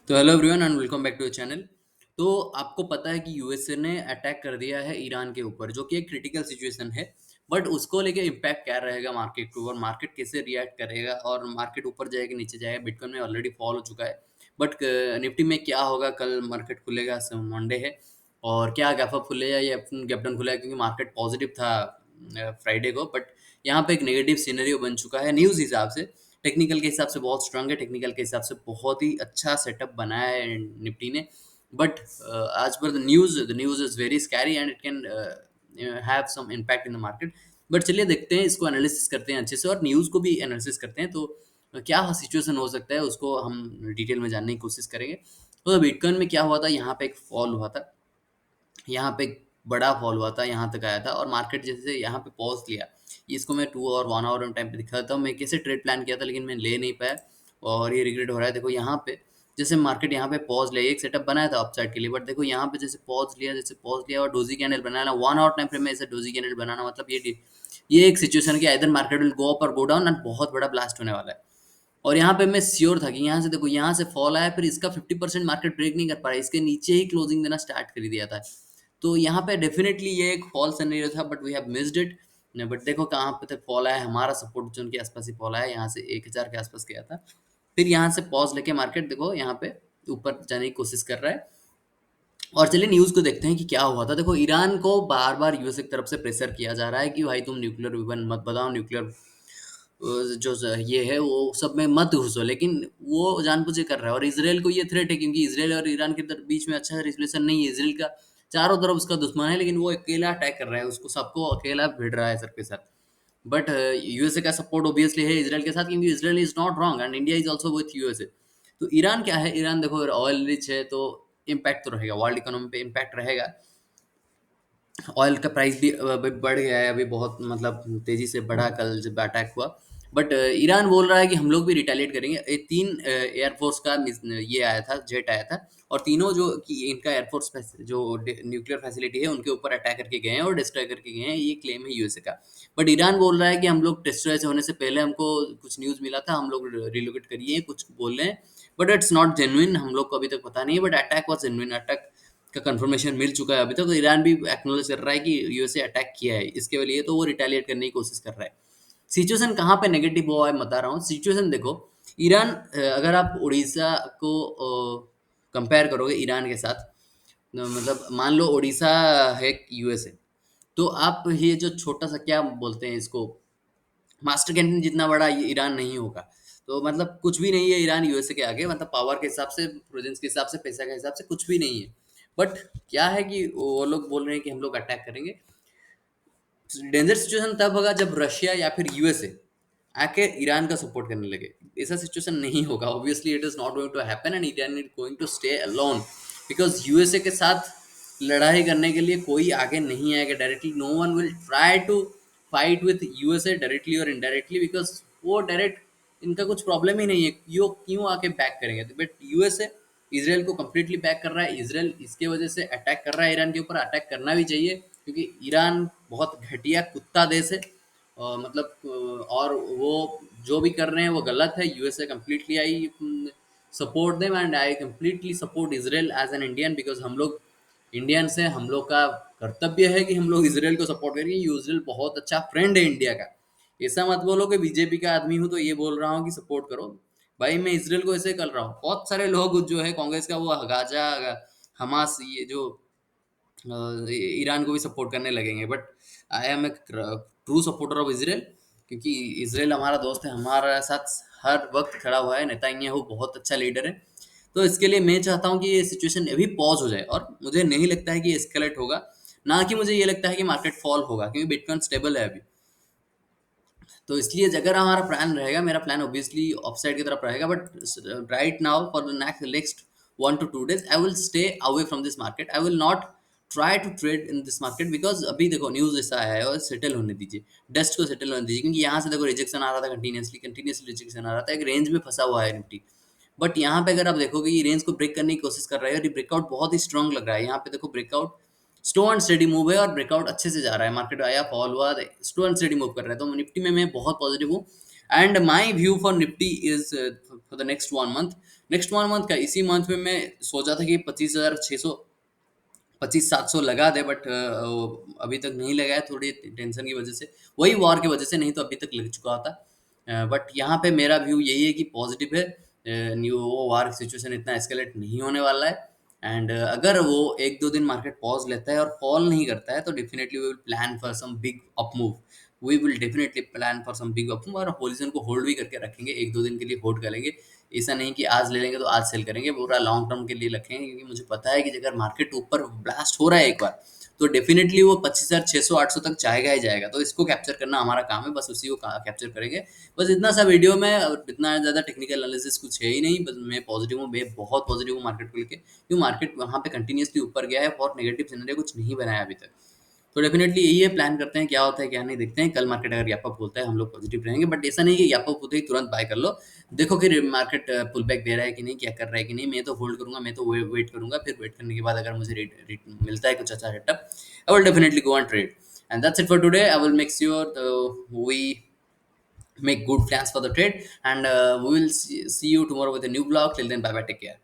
तो hello everyone and welcome back to the channel. तो आपको पता है कि यूएसए ने अटैक कर दिया है ईरान के ऊपर, जो कि एक क्रिटिकल सिचुएशन है। बट उसको लेके इम्पैक्ट क्या रहेगा मार्केट के ऊपर, मार्केट कैसे रिएक्ट करेगा और मार्केट ऊपर जाएगा नीचे जाएगा। बिटकॉइन में ऑलरेडी फॉल हो चुका है, बट निफ्टी में क्या होगा? कल मार्केट खुलेगा, मंडे है, और क्या गैप अप खुलेगा या गैप डाउन खुलेगा? क्योंकि मार्केट पॉजिटिव था फ्राइडे को, बट यहाँ पे एक नेगेटिव सिनेरियो बन चुका है न्यूज़ हिसाब से। टेक्निकल के हिसाब से बहुत स्ट्रांग है, टेक्निकल के हिसाब से बहुत ही अच्छा सेटअप बनाया है निफ्टी ने। बट आज पर the news is very scary and it can have some impact in the market. But चलिए देखते हैं, इसको एनालिसिस करते हैं अच्छे से और न्यूज़ को भी एनालिसिस करते हैं। तो क्या सिचुएशन हो सकता है उसको हम डिटेल में जानने की कोशिश करेंगे। तो बिटकॉइन में क्या हुआ था? यहाँ पे एक फॉल हुआ था, यहाँ पे एक बड़ा फॉल हुआ था, यहाँ तक आया था और मार्केट जैसे यहाँ पे पॉज़ लिया। इसको मैं 2 और 1 आवर टाइम पे दिखाता हूँ, मैं कैसे ट्रेड प्लान किया था लेकिन मैं ले नहीं पाया और ये रिग्रेट हो रहा है। देखो यहाँ पे जैसे मार्केट यहाँ पे पॉज़ लिया, एक सेटअप बनाया था अपसाइड के लिए, बट देखो यहाँ पे जैसे पॉज़ लिया और डोजी कैंडल बनाना 1 आवर टाइम फ्रेम में, ऐसे डोजी कैंडल बनाना मतलब ये एक सिचुएशन है कि either market will go up और गो डाउन एंड बहुत बड़ा ब्लास्ट होने वाला है। और यहाँ पे मैं श्योर था कि यहाँ से देखो, यहाँ से फॉल आया, फिर इसका 50% मार्केट ब्रेक नहीं कर पा रहा, इसके नीचे ही क्लोजिंग देना स्टार्ट कर दिया था। तो यहाँ पे डेफिनेटली ये एक फॉल सिनेरियो था, but we have missed it. But देखो कहाँ पे तक फॉल आया, हमारा सपोर्ट जोन के आसपास ही फॉल आया, यहाँ से 1000 के आसपास गया था। फिर यहाँ से पॉज लेके मार्केट देखो यहाँ पे ऊपर जाने की कोशिश कर रहा है। और चलिए न्यूज़ को देखते हैं कि क्या हुआ था। देखो ईरान को बार बार यूएस की तरफ से प्रेशर किया जा रहा है कि भाई तुम न्यूक्लियर वेपन मत बनाओ, न्यूक्लियर ये है वो सब में मत घुसो, लेकिन वो जानबूझ के कर रहा है। और इसराइल को ये थ्रेट है, क्योंकि इसराइल और ईरान के बीच में अच्छा रिलेशन नहीं है। इसराइल का चारों तरफ उसका दुश्मन है, लेकिन वो अकेला अटैक कर रहा है, उसको सबको अकेला भिड़ रहा है सर के साथ। बट यूएसए का सपोर्ट ऑब्वियसली है इसराइल के साथ, क्योंकि Israel is not wrong and India is also with USA. तो ईरान क्या है? ईरान देखो ऑयल रिच है, तो इम्पैक्ट तो रहेगा, वर्ल्ड इकोनॉमी पे इम्पैक्ट रहेगा। ऑयल का प्राइस भी अभी बढ़ गया है, अभी बहुत मतलब तेजी से बढ़ा कल जब अटैक हुआ। बट ईरान बोल रहा है कि हम लोग भी रिटेलिएट करेंगे। ये 3 एयरफोर्स का ये आया था, जेट आया था, और तीनों जो कि इनका एयरफोर्स जो न्यूक्लियर फैसिलिटी है उनके ऊपर अटैक करके गए हैं और डिस्ट्रॉय करके गए हैं, ये क्लेम है यूएसए का। बट ईरान बोल रहा है कि हम लोग डिस्ट्रॉय होने से पहले हमको कुछ न्यूज़ मिला था, हम लोग रिलोकेट करिए, कुछ बोल रहे हैं। बट इट्स नॉट जेन्युइन, हम लोग को अभी तक पता नहीं है, but attack was genuine, attack का कंफर्मेशन मिल चुका है अभी तक। तो ईरान भी एक्नॉलेज कर रहा है कि यूएसए अटैक किया है इसके लिए, तो वो रिटेलिएट करने की कोशिश कर रहा है। सिचुएशन कहाँ पे नेगेटिव हुआ है बता रहा हूँ। सिचुएशन देखो, ईरान अगर आप उड़ीसा को कंपेयर करोगे ईरान के साथ, मतलब मान लो उड़ीसा है यूएसए, तो आप ये जो छोटा सा क्या बोलते हैं इसको, मास्टर कैंटीन जितना बड़ा ये ईरान नहीं होगा। तो मतलब कुछ भी नहीं है ईरान यूएसए के आगे, मतलब पावर के हिसाब से, प्रेजेंस के हिसाब से, पैसा के हिसाब से कुछ भी नहीं है। बट क्या है कि वो लोग बोल रहे हैं कि हम लोग अटैक करेंगे। डेंजर सिचुएशन तब होगा जब रशिया या फिर यूएसए आके ईरान का सपोर्ट करने लगे। ऐसा सिचुएशन नहीं होगा, obviously it is not going to happen and Iran is going to stay alone, because USA के साथ लड़ाई करने के लिए कोई आगे नहीं आएगा directly. No one will try to fight with USA directly और इनडायरेक्टली, बिकॉज वो डायरेक्ट इनका कुछ प्रॉब्लम ही नहीं है, यो क्यों आके बैक करेंगे। बट यूएसए इसराइल को कंप्लीटली बैक कर रहा है, इसराइल इसके वजह से अटैक कर रहा है ईरान के ऊपर, अटैक करना भी चाहिए, क्योंकि ईरान बहुत घटिया कुत्ता देश है। मतलब और वो जो भी कर रहे हैं वो गलत है। USA completely I support them and I completely support Israel as an Indian, because हम लोग इंडियन से, हम लोग का कर्तव्य है कि हम लोग इसराइल को सपोर्ट करेंगे। इसराइल बहुत अच्छा फ्रेंड है इंडिया का। ऐसा मत बोलो कि बीजेपी का आदमी हूँ तो ये बोल रहा हूँ कि सपोर्ट करो। भाई मैं इसराइल को ऐसे कर रहा हूँ, बहुत सारे लोग जो है कांग्रेस का वो गाजा हमास ये जो ईरान को भी सपोर्ट करने लगेंगे। But I am a true supporter of Israel, क्योंकि इसराइल हमारा दोस्त है, हमारे साथ हर वक्त खड़ा हुआ है। नेतान्याहू बहुत अच्छा लीडर है। तो इसके लिए मैं चाहता हूँ कि ये सिचुएशन अभी पॉज हो जाए, और मुझे नहीं लगता है कि एस्केलेट होगा, ना कि मुझे ये लगता है कि मार्केट फॉल होगा, क्योंकि बिटकॉइन स्टेबल है अभी। तो इसलिए अगर हमारा प्लान रहेगा, मेरा प्लान ऑब्वियसली अपसाइड की तरफ रहेगा, but right now for the next 1 to 2 days I will stay away from this market. I will not try to trade in this market, because अभी देखो न्यूज़ ऐसा है, और सेटल होने दीजिए, डस्ट को सेटल होने दीजिए, क्योंकि यहाँ से देखो रिजेक्शन आ रहा था, कंटिन्यूसली कंटिन्यूसली रिजेक्शन आ रहा था, एक रेंज में फंसा हुआ है निफ्टी। बट यहाँ पे अगर आप देखोगे ये रेंज को ब्रेक करने की कोशिश कर रहा है, और ये ब्रेकआउट बहुत ही स्ट्रांग लग रहा है। यहाँ पे देखो breakout slow and steady move है, और ब्रेकआउट अच्छे से जा रहा है। मार्केट आया, फॉल हुआ, स्लो एंड स्टेडी मूव कर रहा है। तो निफ्टी में मैं बहुत पॉजिटिव हूँ। And my view for Nifty is for the next 1 month, next 1 month का, इसी मंथ में मैं सोचा था कि 25,600 25,700 लगा दे, बट अभी तक नहीं लगा है, थोड़ी टेंशन की वजह से, वही वॉर की वजह से, नहीं तो अभी तक लग चुका होता। बट यहाँ पे मेरा व्यू यही है कि पॉजिटिव है, न्यू वो वार सिचुएशन इतना एस्केलेट नहीं होने वाला है। एंड अगर वो एक दो दिन मार्केट पॉज लेता है और फॉल नहीं करता है, तो definitely we will plan for some big up move. We will definitely plan for some big up move, और पोजीशन को होल्ड भी करके रखेंगे, एक दो दिन के लिए होल्ड करेंगे। ऐसा नहीं कि आज ले लेंगे तो आज सेल करेंगे, पूरा लॉन्ग टर्म के लिए रखेंगे, क्योंकि मुझे पता है कि अगर मार्केट ऊपर ब्लास्ट हो रहा है एक बार, तो डेफिनेटली वो 25,600 800 तक जाएगा ही जाएगा। तो इसको कैप्चर करना हमारा काम है, बस उसी को कैप्चर करेंगे। बस इतना सा वीडियो में, और इतना ज़्यादा टेक्निकल एनालिसिस कुछ है ही नहीं, बस मैं पॉजिटिव हूँ, मैं बहुत पॉजिटिव हूँ मार्केट को लेके, क्योंकि मार्केट वहाँ पे कंटिन्यूसली ऊपर गया है, और नेगेटिव सिनेरियो कुछ नहीं बनाया अभी तक। तो डेफिनेटली यही है, प्लान करते हैं क्या होता है क्या नहीं, देखते हैं। कल मार्केट अगर गैप अप होता है, हम लोग पॉजिटिव रहेंगे, बट ऐसा नहीं कि गैप अप होते ही तुरंत बाय कर लो। देखो कि मार्केट पुल बैक दे रहा है कि नहीं, क्या कर रहा है कि नहीं। मैं तो होल्ड करूंगा, मैं तो वेट करूंगा, फिर वेट करने के बाद अगर मुझे रेट रेट मिलता है कुछ अच्छा setup, I will definitely go on trade. And that's it for today. I will make sure we make good plans for the trade, and we will see you tomorrow with a new blog. Till then, bye bye, take care.